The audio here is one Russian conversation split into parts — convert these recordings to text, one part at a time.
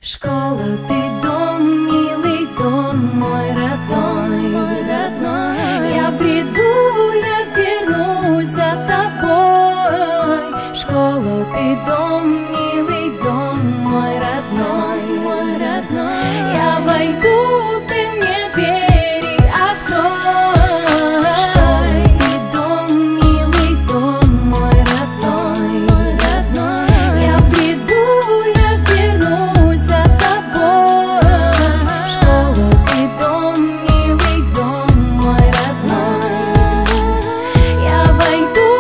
Школа, ты дом, милый дом, мой родной, родной. Я приду, я вернусь за тобой. Школа, ты дом, милый дом, мой родной, родной. Я войду, ты мне двери открой. Школа, ты дом, милый дом, мой родной, родной. Я приду, я вернусь за тобой. Школа, ты дом, милый дом, мой родной. Я войду,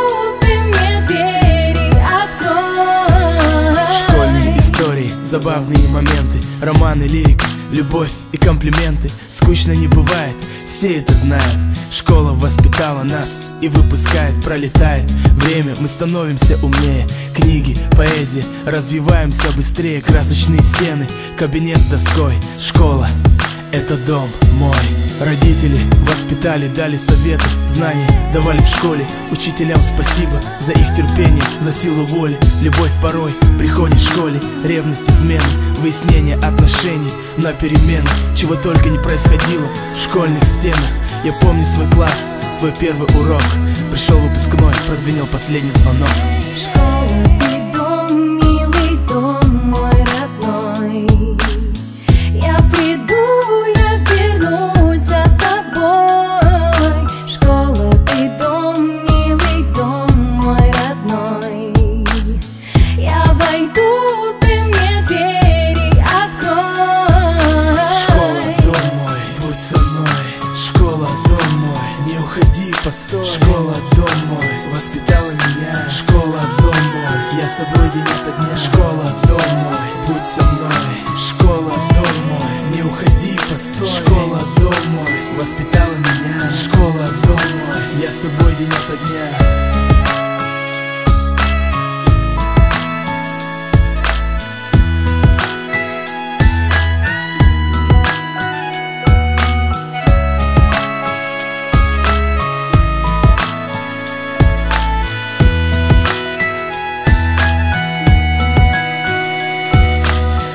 ты мне двери открой. Школьные истории, забавные моменты, романы, лирика, любовь и комплименты. Скучно не бывает, все это знают. Школа воспитала нас и выпускает, пролетает время, мы становимся умнее. Книги, поэзия, развиваемся быстрее. Красочные стены, кабинет с доской. Школа — это дом мой. Родители воспитали, дали советы, знания давали в школе. Учителям спасибо за их терпение, за силу воли. Любовь порой приходит в школе. Ревность, измены, выяснение отношений на перемену. Чего только не происходило в школьных стенах. Я помню свой класс, свой первый урок. Пришел выпускной, прозвенел последний звонок. Школа, ты дом, милый дом, мой родной. Я приду, я вернусь за тобой. Школа, ты дом, милый дом, мой родной. Я войду, ты мне двери открой. Школа, дом мой, будь со мной. Школа, дом мой, не уходи, постой. Школа, дом мой, воспитала меня. Школа, дом мой, я с тобой день ото дня. Школа, дом мой, будь со мной. Школа, дом мой, не уходи, постой. Школа, дом мой, воспитала меня. Школа, дом мой, я с тобой день ото дня.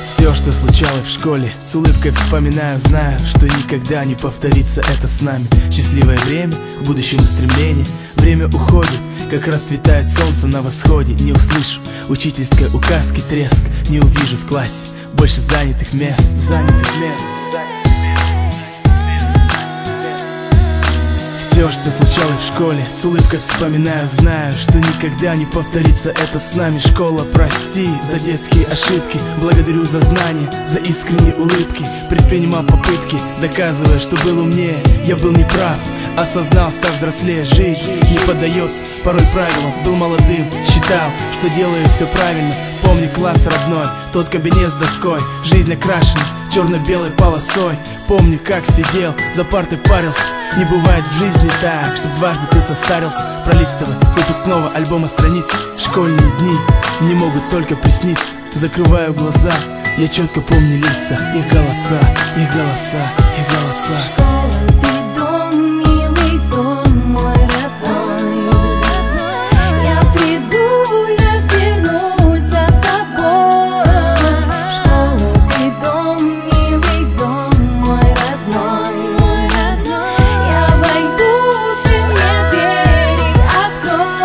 Все, что случалось в школе, с улыбкой вспоминаю, знаю, что никогда не повторится это с нами. Счастливое время, к будущему стремление. Время уходит, как расцветает солнце на восходе. Не услышу учительской указки, треск. Не увижу в классе больше занятых мест. Занятых мест. Все, что случалось в школе, с улыбкой вспоминаю, знаю, что никогда не повторится это с нами. Школа, прости за детские ошибки, благодарю за знания, за искренние улыбки. Предпринимал попытки, доказывая, что был умнее. Я был неправ, осознал, став взрослее. Жизнь не поддается порой правилам. Был молодым, считал, что делаю все правильно. Помни класс родной, тот кабинет с доской. Жизнь окрашена черно-белой полосой. Помню, как сидел, за партой парился. Не бывает в жизни так, чтоб дважды ты состарился. Пролистывая выпускного альбома страниц. Школьные дни не могут только присниться. Закрываю глаза, я четко помню лица. Их голоса, их голоса, их голоса. Школа, ты дом, милый дом, мой родной. Я приду, я вернусь за тобой. Школа, ты дом, милый дом, мой родной. Я войду, ты мне двери открой.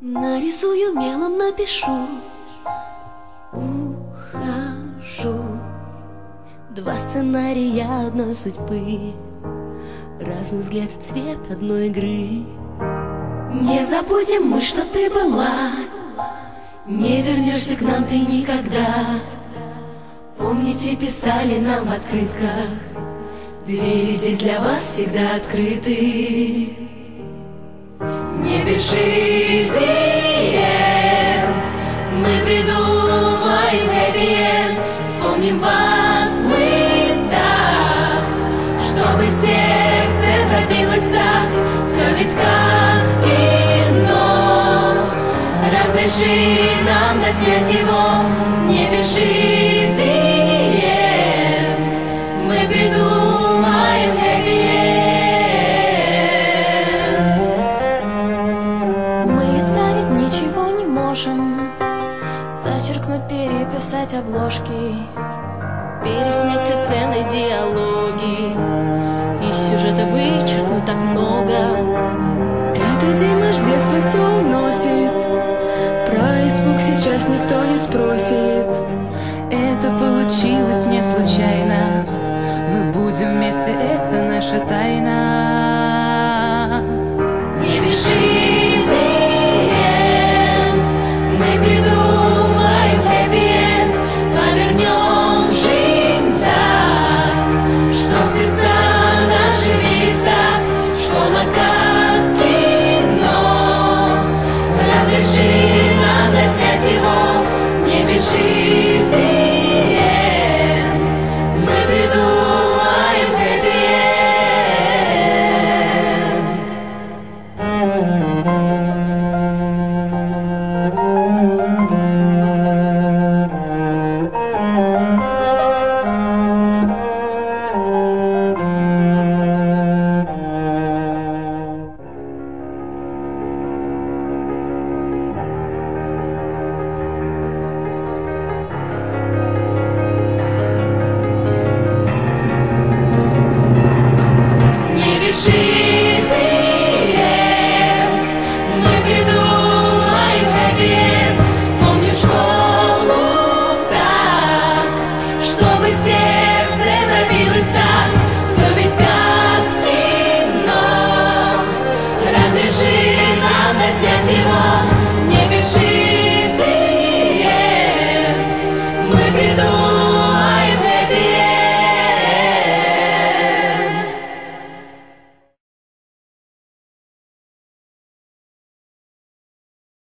Нарисую мелом, напишу. Ухожу. Два сценария одной судьбы, разный взгляд и цвет одной игры. Не забудем мы, что ты была. Не вернешься к нам ты никогда. Помните, писали нам в открытках: двери здесь для вас всегда открыты. Не пиши the end, мы придумаем happy end. Вспомним вас мы так, чтобы сердце забилось так. Все ведь как в кино. Разреши нам доснять его, не бежит и энд. Мы придумаем хэппи-энд. Мы исправить ничего не можем, зачеркнуть, переписать обложки, переснять все сцены, диалоги, из сюжета вычеркнуть так много. Этот день наш детство все уносит, про испуг сейчас никто не спросит. Это получилось не случайно, мы будем вместе, это наша тайна.